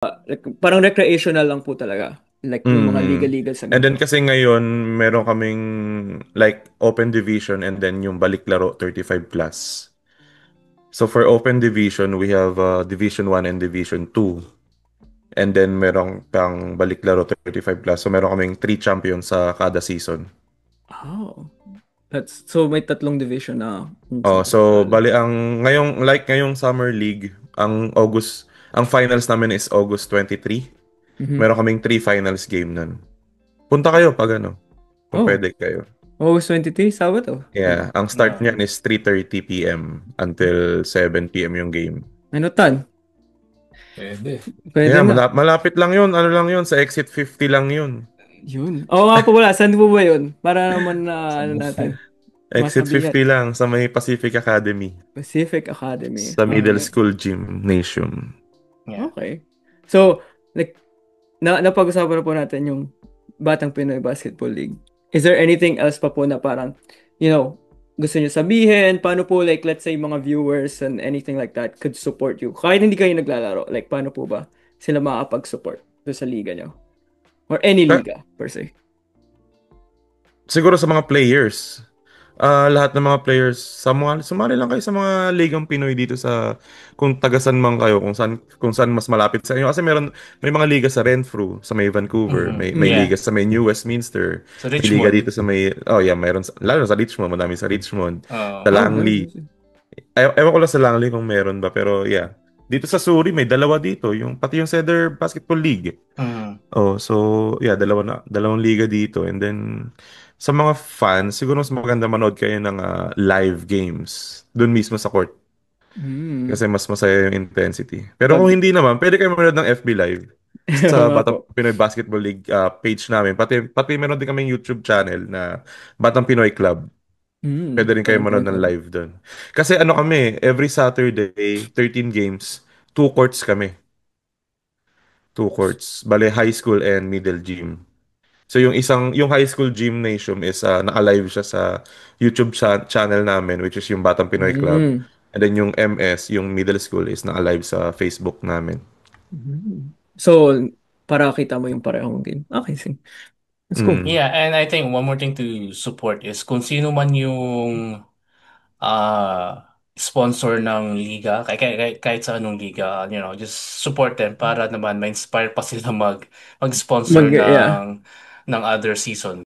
Like, parang recreational lang po talaga. Like yung mga Mm. liga-liga sa And then ganito. kasi ngayon, meron kaming like open division and then yung balik laro 35 plus. So for open division, we have Division 1 and Division 2. And then meron pang balik laro 35 plus. So meron kaming 3 champions sa kada season. Oh. That's so may tatlong division na kung Oh, saan ka so sasali. bali ang ngayong Summer League, ang finals namin is August 23. Mhm. Meron kaming 3 finals game nun. Punta kayo pag ano, kung Oh, pwede kayo. August 23, Sabado. Yeah, ang start Yeah. niyan is 3:30 p.m. until 7 p.m. yung game. Ano tan? Pwede. Pwede Yeah, na. malapit lang yun. Ano lang yun, sa exit 50 lang yun. Yun. Oo nga po wala. Saan po ba yun? Para naman na ano Sabuhay. natin. Exit Masabihan. 50 lang sa may Pacific Academy. Pacific Academy. Sa Middle Okay. School Gymnasium. Yeah. Okay. So, like, napag-usapan na po natin yung Batang Pinoy Basketball League. Is there anything else pa po na parang, gusto niyo sabihin? Paano po, like, let's say, mga viewers and anything like that could support you? Kahit hindi kayo naglalaro, like, paano po ba sila makakapag-support doon sa liga niyo? Or any Ka- liga, per se. Siguro sa mga players. Lahat ng mga players, sumali lang kayo sa mga ligang Pinoy dito sa kung tagasan man kayo, kung saan mas malapit sa inyo. Kasi may mga liga sa Renfrew, sa may Vancouver, may Mm. liga Yeah. sa may New Westminster, Sa may liga dito Richmond. sa may, oh yeah, lalo sa Richmond, madami sa Richmond, sa Oh, Langley. nice. Ewan ko lang sa Langley kung meron ba, pero yeah. Dito sa Surrey, may dalawa dito, pati yung Cedar Basketball League. Mm. Oh, so yeah, dalawang liga dito. And then sa mga fans, siguro mas maganda manood kayo ng live games doon mismo sa court Mm. kasi mas masaya yung intensity. Pero kung Pag, hindi naman, pwede kayo manood ng FB Live oo sa nga po. Batang Pinoy Basketball League page namin. Pati meron din kaming YouTube channel na Batang Pinoy Club. Pwede rin kayo Batang Pinoy manood ng Club. live doon. Kasi ano kami, every Saturday, 13 games, 2 courts kami. 2 courts. Bale, high school and middle gym. So yung high school gymnasium is naka-live siya sa YouTube channel namin, which is yung Batang Pinoy Club. Mm. And then yung MS, yung middle school is naka-live sa Facebook namin. Mm. So, para kita mo yung parehong game. Okay, sige. That's cool. Mm. Yeah, and I think one more thing to support is kung sino man yung sponsor ng liga, kahit sa anong liga, just support them para naman ma-inspire pa sila mag-sponsor Yeah. ng other season.